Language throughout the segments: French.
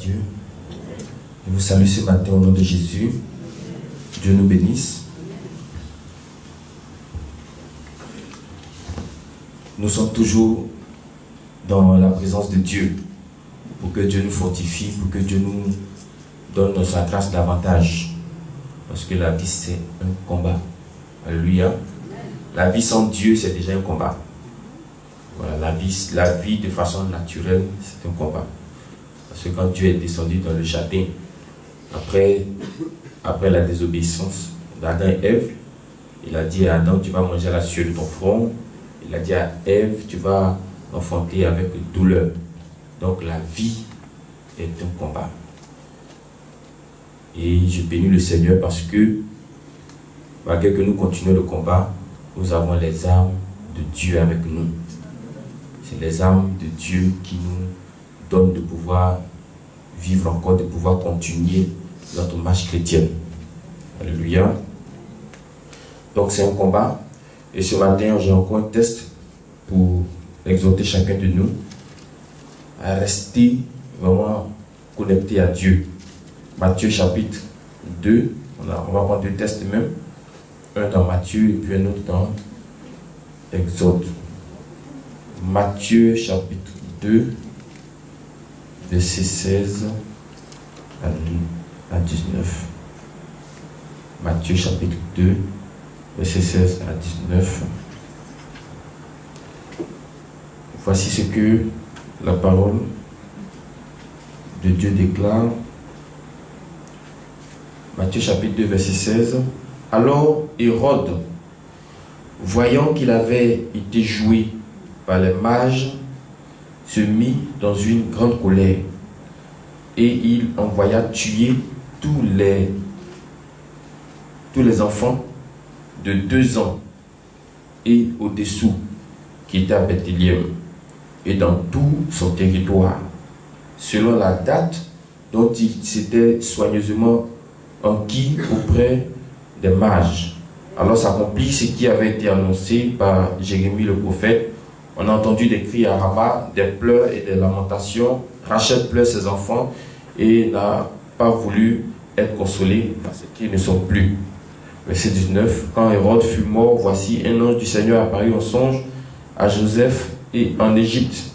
Dieu. Je vous salue ce matin au nom de Jésus. Dieu nous bénisse. Nous sommes toujours dans la présence de Dieu pour que Dieu nous fortifie, pour que Dieu nous donne sa grâce davantage. Parce que la vie, c'est un combat. Alléluia. La vie sans Dieu, c'est déjà un combat. Voilà, la vie de façon naturelle, c'est un combat. Parce que quand Dieu est descendu dans le jardin, après la désobéissance d'Adam et Ève, il a dit à Adam, tu vas manger à la sueur de ton front. Il a dit à Ève, tu vas enfanter avec douleur. Donc la vie est un combat. Et je bénis le Seigneur parce que, malgré que nous continuons le combat, nous avons les armes de Dieu avec nous. C'est les armes de Dieu qui nous donnent de pouvoir vivre encore, de pouvoir continuer notre marche chrétienne. Alléluia. Donc c'est un combat. Et ce matin, j'ai encore un test pour exhorter chacun de nous à rester vraiment connecté à Dieu. Matthieu chapitre 2, on va prendre deux tests même. Un dans Matthieu et puis un autre dans Exode. Matthieu chapitre 2, verset 16 à 19. Matthieu chapitre 2, verset 16 à 19. Voici ce que la parole de Dieu déclare. Matthieu chapitre 2, verset 16. Alors Hérode, voyant qu'il avait été joué par les mages, se mit dans une grande colère et il envoya tuer tous les enfants de 2 ans et au-dessous qui étaient à Bethléem et dans tout son territoire, selon la date dont il s'était soigneusement enquis auprès des mages. Alors s'accomplit ce qui avait été annoncé par Jérémie le prophète. On a entendu des cris à Rama, des pleurs et des lamentations. Rachel pleure ses enfants et n'a pas voulu être consolée parce qu'ils ne sont plus. Verset 19. Quand Hérode fut mort, voici un ange du Seigneur apparut en songe à Joseph et en Égypte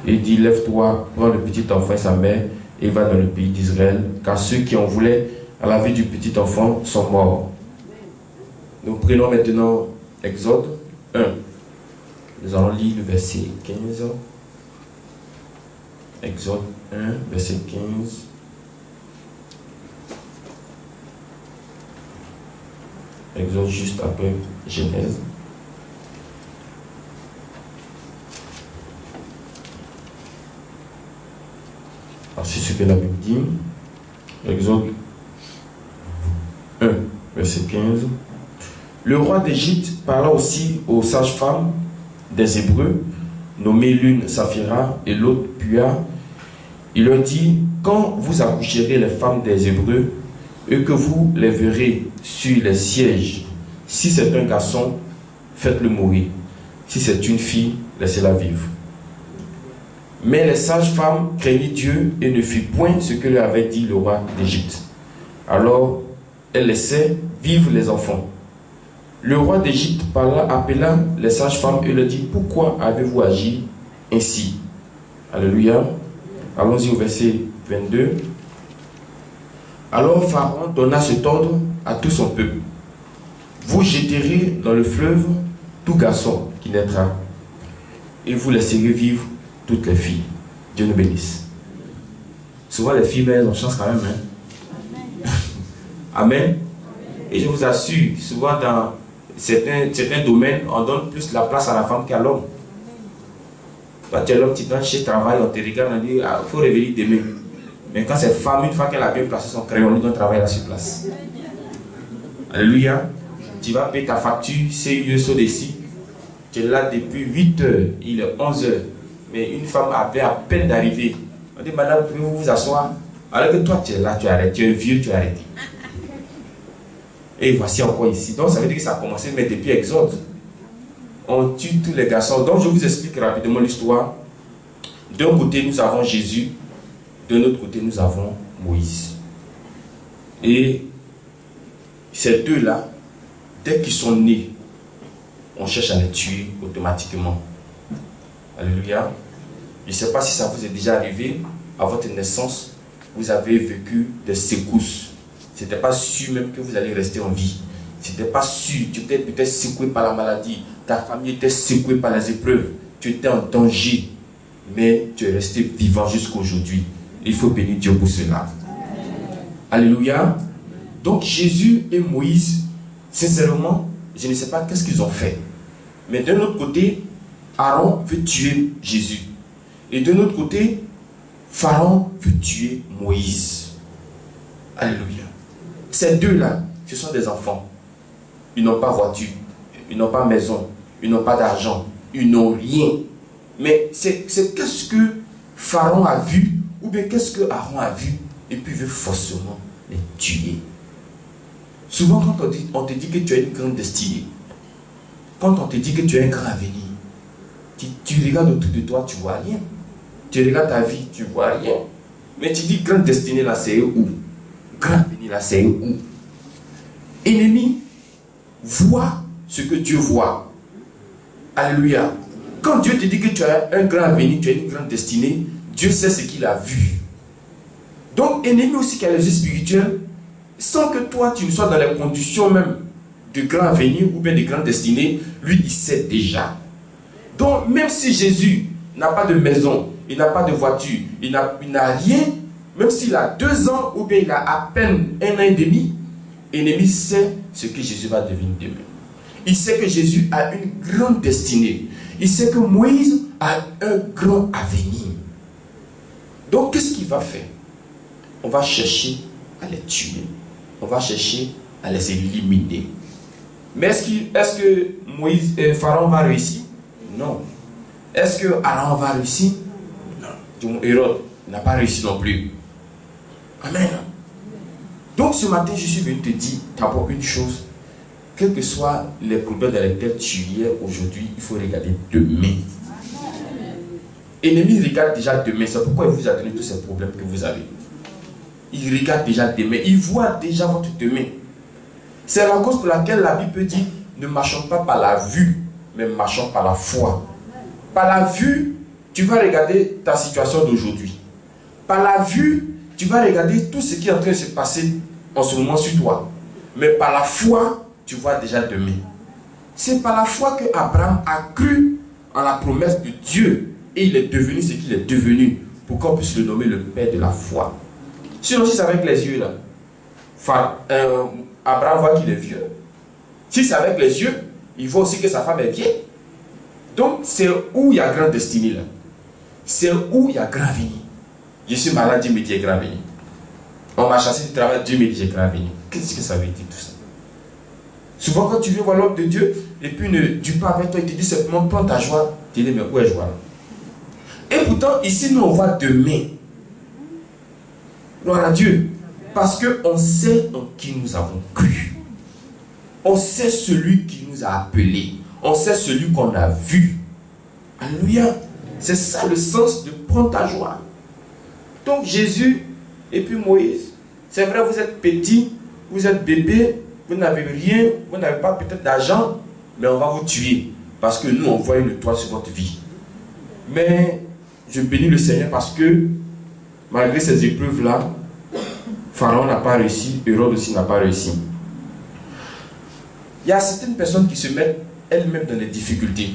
et dit, lève-toi, prends le petit enfant et sa mère et va dans le pays d'Israël, car ceux qui en voulaient à la vie du petit enfant sont morts. Nous prenons maintenant Exode 1. Nous allons lire le verset 15. Exode 1, verset 15. Exode juste après Genèse. Alors c'est ce que la Bible dit. Exode 1, verset 15. Le roi d'Égypte parla aussi aux sages-femmes des Hébreux, nommées l'une Saphira et l'autre Pua. Il leur dit, quand vous accoucherez les femmes des Hébreux, et que vous les verrez sur les sièges, si c'est un garçon, faites-le mourir. Si c'est une fille, laissez-la vivre. Mais les sages-femmes craignirent Dieu et ne firent point ce que leur avait dit le roi d'Égypte. Alors, elles laissaient vivre les enfants. Le roi d'Égypte appela les sages-femmes et leur dit, pourquoi avez-vous agi ainsi? Alléluia. Allons-y au verset 22. Alors Pharaon donna cet ordre à tout son peuple. Vous jetterez dans le fleuve tout garçon qui naîtra, et vous laisserez vivre toutes les filles. Dieu nous bénisse. Souvent les filles, elles ont chance quand même. Hein? Amen. Et je vous assure, souvent dans certains domaines, on donne plus la place à la femme qu'à l'homme. Toi, tu es l'homme, tu vas chez travail, on te regarde, on dit, il faut réveiller demain. Mais quand c'est femme, une fois qu'elle a bien placé son crayon, on lui donne travail à sa place. Alléluia. Tu vas payer ta facture, c'est une SODC. Tu es là depuis 8 heures, il est 11 heures. Mais une femme avait à peine d'arriver. On dit, madame, pouvez-vous vous asseoir? Alors que toi, tu es là, tu arrêtes, tu es vieux, tu arrêtes. Et voici encore ici. Donc ça veut dire que ça a commencé, mais depuis Exode. On tue tous les garçons. Donc je vous explique rapidement l'histoire. D'un côté, nous avons Jésus. De notre côté, nous avons Moïse. Et ces deux-là, dès qu'ils sont nés, on cherche à les tuer automatiquement. Alléluia. Je ne sais pas si ça vous est déjà arrivé, à votre naissance, vous avez vécu des secousses. Ce n'était pas sûr même que vous allez rester en vie. Ce n'était pas sûr. Tu étais peut-être secoué par la maladie. Ta famille était secouée par les épreuves. Tu étais en danger. Mais tu es resté vivant jusqu'à aujourd'hui. Il faut bénir Dieu pour cela. Alléluia. Donc Jésus et Moïse, sincèrement, je ne sais pas qu'est-ce qu'ils ont fait. Mais d'un autre côté, Aaron veut tuer Jésus. Et de l'autre côté, Pharaon veut tuer Moïse. Alléluia. Ces deux-là, ce sont des enfants. Ils n'ont pas voiture, ils n'ont pas maison, ils n'ont pas d'argent, ils n'ont rien. Mais c'est qu'est-ce que Pharaon a vu, ou bien qu'est-ce que Aaron a vu, et puis veut forcément les tuer. Souvent, quand on te dit que tu as une grande destinée, quand on te dit que tu as un grand avenir, tu regardes autour de toi, tu ne vois rien. Tu regardes ta vie, tu ne vois rien. Mais tu dis, grande destinée là, c'est où? Grand avenir là, c'est où? Ennemi, vois ce que Dieu voit. Alléluia. Quand Dieu te dit que tu as un grand avenir, tu as une grande destinée, Dieu sait ce qu'il a vu. Donc, ennemi aussi qui a les yeux spirituels, sans que toi, tu ne sois dans les conditions même de grand avenir ou bien de grande destinée, lui, il sait déjà. Donc, même si Jésus n'a pas de maison, il n'a pas de voiture, il n'a rien, même s'il a 2 ans ou bien il a à peine 1 an et demi, l'ennemi sait ce que Jésus va devenir demain. Il sait que Jésus a une grande destinée. Il sait que Moïse a un grand avenir. Donc, qu'est-ce qu'il va faire? On va chercher à les tuer. On va chercher à les éliminer. Mais est-ce que Pharaon va réussir? Non. Est-ce que Aaron va réussir? Non. Hérode n'a pas réussi non plus. Amen. Donc ce matin, je suis venu te dire d'abord une chose. Quels que soient les problèmes dans lesquels tu es aujourd'hui, il faut regarder demain. L'ennemi regarde déjà demain. C'est pourquoi il vous a donné tous ces problèmes que vous avez. Il regarde déjà demain. Il voit déjà votre demain. C'est la cause pour laquelle la Bible dit ne marchons pas par la vue, mais marchons par la foi. Par la vue, tu vas regarder ta situation d'aujourd'hui. Par la vue, tu vas regarder tout ce qui est en train de se passer en ce moment sur toi. Mais par la foi, tu vois déjà demain. C'est par la foi que Abraham a cru en la promesse de Dieu et il est devenu ce qu'il est devenu pour qu'on puisse le nommer le père de la foi. Sinon, si c'est avec les yeux là, Abraham voit qu'il est vieux. Si c'est avec les yeux, il voit aussi que sa femme est vieille. Donc, c'est où il y a grande destinée là. C'est où il y a grand avenir. Je suis malade, Dieu me dit grand avenir. On m'a chassé du travail, Dieu me dit grand avenir. Qu'est-ce que ça veut dire tout ça? Souvent, quand tu viens voir l'homme de Dieu, et puis ne dis pas avec toi, il te dit simplement prends ta joie. Tu dis, mais où est joie là? Et pourtant, ici, nous on voit demain. Gloire à Dieu. Parce qu'on sait en qui nous avons cru. On sait celui qui nous a appelés. On sait celui qu'on a vu. Alléluia. C'est ça le sens de prendre ta joie. Donc Jésus et puis Moïse, c'est vrai, vous êtes petit, vous êtes bébé, vous n'avez rien, vous n'avez pas peut-être d'argent, mais on va vous tuer. Parce que nous, on voit une étoile sur votre vie. Mais je bénis le Seigneur parce que malgré ces épreuves-là, Pharaon n'a pas réussi, Hérode aussi n'a pas réussi. Il y a certaines personnes qui se mettent elles-mêmes dans des difficultés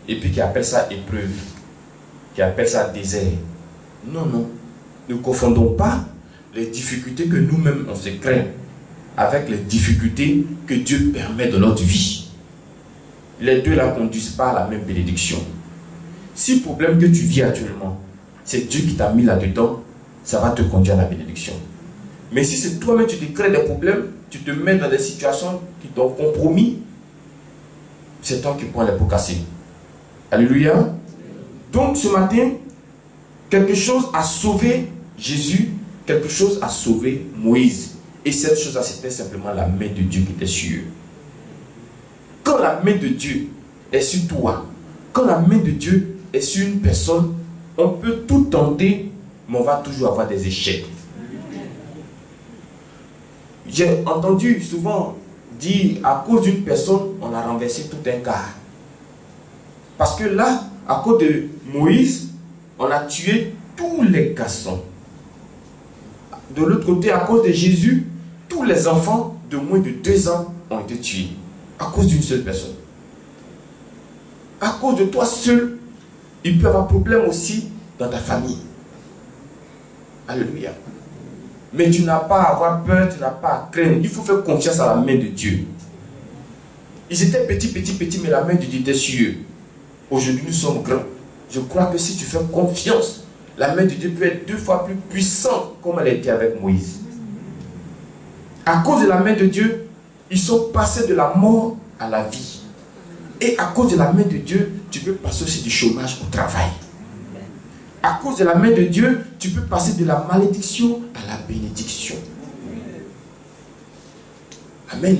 et puis qui appellent ça épreuve, qui appellent ça désert. Non, non. Ne confondons pas les difficultés que nous-mêmes on se crée avec les difficultés que Dieu permet dans notre vie. Les deux ne conduisent pas à la même bénédiction. Si le problème que tu vis actuellement, c'est Dieu qui t'a mis là-dedans, ça va te conduire à la bénédiction. Mais si c'est toi-même tu te crées des problèmes, tu te mets dans des situations qui t'ont compromis, c'est toi qui prends les pots cassés. Alléluia. Donc ce matin, quelque chose a sauvé Jésus, quelque chose a sauvé Moïse. Et cette chose-là, c'était simplement la main de Dieu qui était sur eux. Quand la main de Dieu est sur toi, quand la main de Dieu est sur une personne, on peut tout tenter mais on va toujours avoir des échecs. J'ai entendu souvent dire, à cause d'une personne, on a renversé tout un quart. Parce que là, à cause de Moïse, on a tué tous les garçons. De l'autre côté, à cause de Jésus, tous les enfants de moins de 2 ans ont été tués. À cause d'une seule personne. À cause de toi seul, il peut y avoir problème aussi dans ta famille. Alléluia. Mais tu n'as pas à avoir peur, tu n'as pas à craindre. Il faut faire confiance à la main de Dieu. Ils étaient petits, mais la main de Dieu était sur eux. Aujourd'hui, nous sommes grands. Je crois que si tu fais confiance, la main de Dieu peut être 2 fois plus puissante comme elle était avec Moïse. À cause de la main de Dieu, ils sont passés de la mort à la vie. Et à cause de la main de Dieu, tu peux passer aussi du chômage au travail. À cause de la main de Dieu, tu peux passer de la malédiction à la bénédiction. Amen.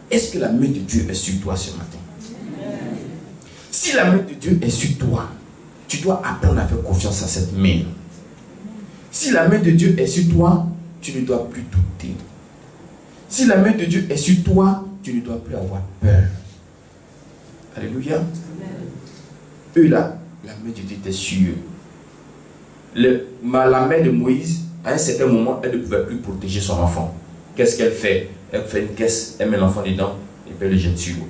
Est-ce que la main de Dieu est sur toi ce matin? Si la main de Dieu est sur toi, tu dois apprendre à faire confiance à cette main. Si la main de Dieu est sur toi, tu ne dois plus douter. Si la main de Dieu est sur toi, tu ne dois plus avoir peur. Alléluia. Eux là, la main de Dieu était sur eux. La main de Moïse, à un certain moment, elle ne pouvait plus protéger son enfant. Qu'est-ce qu'elle fait? Elle fait une caisse, elle met l'enfant dedans et puis elle le jette sur l'eau.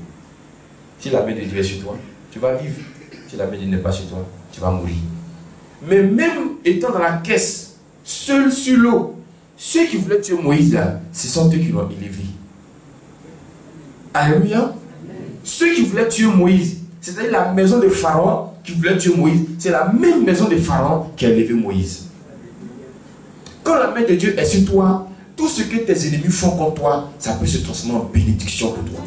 Si la main de Dieu est sur toi, tu vas vivre. Si la main de Dieu n'est pas sur toi, tu vas mourir. Mais même étant dans la caisse, seul sur l'eau, ceux qui voulaient tuer Moïse, là, ce sont eux qui l'ont élevé. Alléluia. Ceux qui voulaient tuer Moïse, c'est-à-dire la maison de Pharaon qui voulait tuer Moïse, c'est la même maison de Pharaon qui a élevé Moïse. Quand la main de Dieu est sur toi, tout ce que tes ennemis font contre toi, ça peut se transformer en bénédiction pour toi.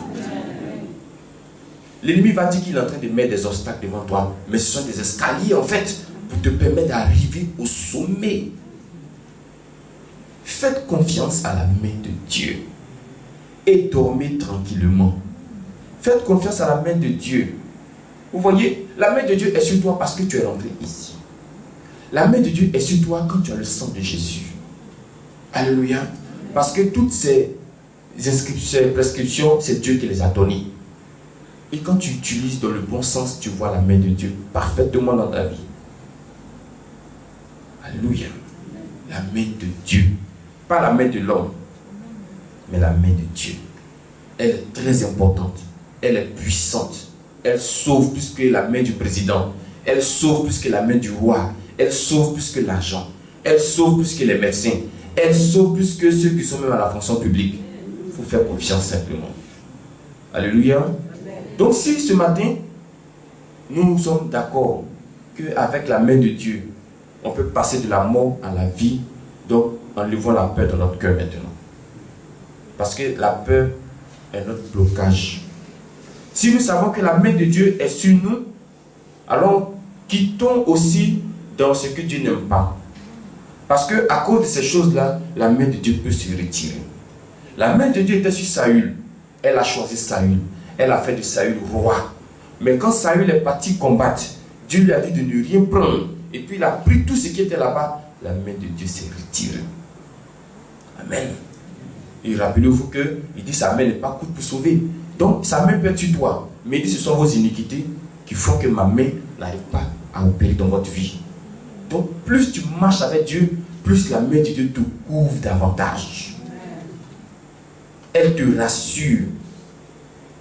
L'ennemi va dire qu'il est en train de mettre des obstacles devant toi, mais ce sont des escaliers en fait pour te permettre d'arriver au sommet. Faites confiance à la main de Dieu et dormez tranquillement. Faites confiance à la main de Dieu. Vous voyez, la main de Dieu est sur toi parce que tu es rentré ici. La main de Dieu est sur toi quand tu as le sang de Jésus. Alléluia. Parce que toutes ces prescriptions, c'est Dieu qui les a données. Et quand tu utilises dans le bon sens, tu vois la main de Dieu parfaitement dans ta vie. Alléluia. La main de Dieu. Pas la main de l'homme, mais la main de Dieu. Elle est très importante. Elle est puissante. Elle sauve plus que la main du président. Elle sauve plus que la main du roi. Elle sauve plus que l'argent. Elle sauve plus que les médecins. Elle sauve plus que ceux qui sont même à la fonction publique. Il faut faire confiance simplement. Alléluia. Donc si ce matin, nous sommes d'accord qu'avec la main de Dieu, on peut passer de la mort à la vie, donc enlevons la peur dans notre cœur maintenant. Parce que la peur est notre blocage. Si nous savons que la main de Dieu est sur nous, alors quittons aussi dans ce que Dieu n'aime pas. Parce que à cause de ces choses-là, la main de Dieu peut se retirer. La main de Dieu était sur Saül. Elle a choisi Saül. Elle a fait de Saül roi. Mais quand Saül est parti combattre, Dieu lui a dit de ne rien prendre. Et puis il a pris tout ce qui était là-bas. La main de Dieu s'est retirée. Amen. Et rappelez-vous qu'il dit sa main n'est pas courte pour sauver. Donc sa main peut être sur toi. Mais il dit ce sont vos iniquités qui font que ma main n'arrive pas à opérer dans votre vie. Donc plus tu marches avec Dieu, plus la main de Dieu te couvre davantage. Elle te rassure.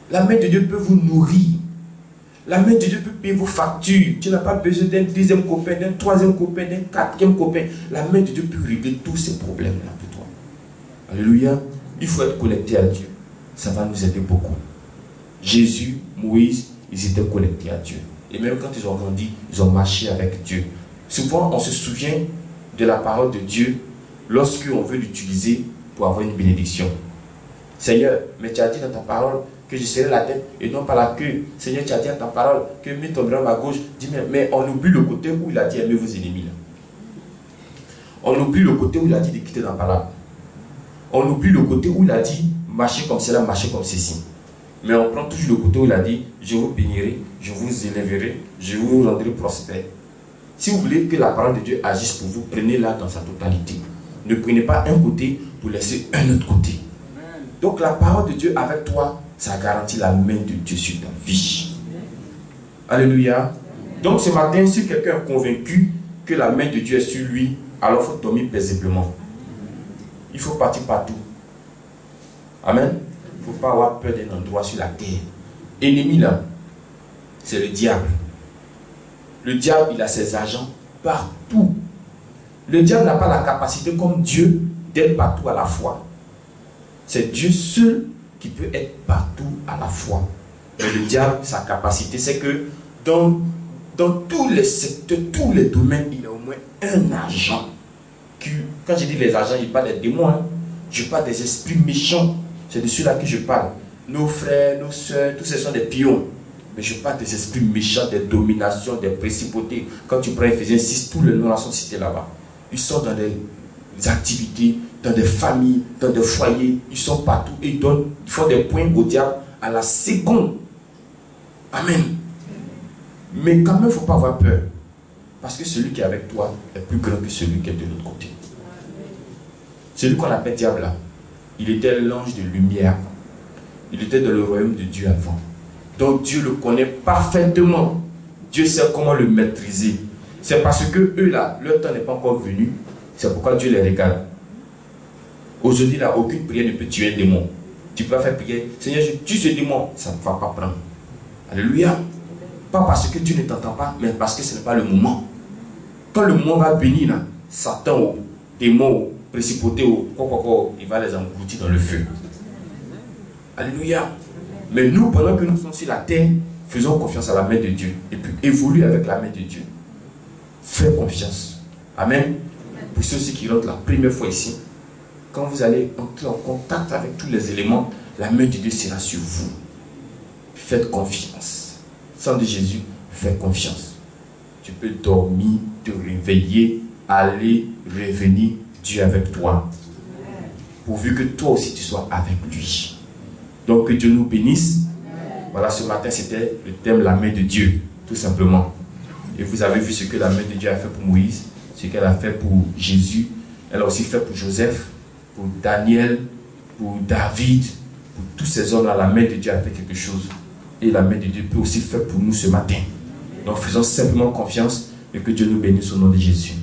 La main de Dieu peut vous nourrir. La main de Dieu peut payer vos factures. Tu n'as pas besoin d'un 10e copain, d'un 3e copain, d'un 4e copain. La main de Dieu peut régler tous ces problèmes-là pour toi. Alléluia. Il faut être connecté à Dieu. Ça va nous aider beaucoup. Jésus, Moïse, ils étaient connectés à Dieu. Et même quand ils ont grandi, ils ont marché avec Dieu. Souvent, on se souvient de la parole de Dieu lorsqu'on veut l'utiliser pour avoir une bénédiction. Seigneur, mais tu as dit dans ta parole que je serai la tête et non pas la queue. Seigneur, tu as dit dans ta parole que mets ton bras à ma gauche. Dis, mais on oublie le côté où il a dit aimez vos ennemis. Là. On oublie le côté où il a dit de quitter la parole. On oublie le côté où il a dit marchez comme cela, marchez comme ceci. Mais on prend toujours le côté où il a dit je vous bénirai, je vous élèverai, je vous rendrai prospère. Si vous voulez que la parole de Dieu agisse pour vous, prenez-la dans sa totalité. Ne prenez pas un côté pour laisser un autre côté. Donc la parole de Dieu avec toi, ça garantit la main de Dieu sur ta vie. Alléluia. Donc ce matin, si quelqu'un est convaincu que la main de Dieu est sur lui, alors il faut dormir paisiblement. Il faut partir partout. Amen. Il ne faut pas avoir peur d'un endroit sur la terre. Ennemi là, c'est le diable. Le diable, il a ses agents partout. Le diable n'a pas la capacité comme Dieu d'être partout à la fois. C'est Dieu seul qui peut être partout à la fois. Mais le diable, sa capacité, c'est que dans tous les secteurs, tous les domaines, il a au moins un agent. Quand je dis les agents, je parle des démons. Hein. Je parle des esprits méchants. C'est de ceux-là que je parle. Nos frères, nos soeurs, tous ces sont des pions. Mais je parle des esprits méchants, des dominations, des principautés. Quand tu prends Ephésiens 6, tous les noms sont cités là-bas. Ils sont dans des activités, dans des familles, dans des foyers. Ils sont partout et ils font des points au diable à la seconde. Amen. Mais quand même, il ne faut pas avoir peur. Parce que celui qui est avec toi est plus grand que celui qui est de l'autre côté. Celui qu'on appelle diable là, il était l'ange de lumière. Il était dans le royaume de Dieu avant. Donc Dieu le connaît parfaitement. Dieu sait comment le maîtriser. C'est parce que eux là, leur temps n'est pas encore venu. C'est pourquoi Dieu les régale. Aujourd'hui là, aucune prière ne peut tuer un démon. Tu peux faire prier, Seigneur, je tue ce démon. Ça ne va pas prendre. Alléluia. Pas parce que Dieu ne t'entend pas, mais parce que ce n'est pas le moment. Quand le moment va venir là, Satan, aux démons, aux principautés, il va les engloutir dans le feu. Alléluia. Mais nous, pendant que nous sommes sur la terre, faisons confiance à la main de Dieu. Et puis évoluer avec la main de Dieu. Fais confiance. Amen. Pour ceux qui rentrent la première fois ici, quand vous allez entrer en contact avec tous les éléments, la main de Dieu sera sur vous. Faites confiance. Sang de Jésus, fais confiance. Tu peux dormir, te réveiller, aller, revenir, Dieu avec toi. Pourvu que toi aussi tu sois avec lui. Donc que Dieu nous bénisse. Voilà, ce matin c'était le thème la main de Dieu, tout simplement. Et vous avez vu ce que la main de Dieu a fait pour Moïse, ce qu'elle a fait pour Jésus. Elle a aussi fait pour Joseph, pour Daniel, pour David, pour tous ces hommes-là. La main de Dieu a fait quelque chose. Et la main de Dieu peut aussi faire pour nous ce matin. Donc faisons simplement confiance et que Dieu nous bénisse au nom de Jésus.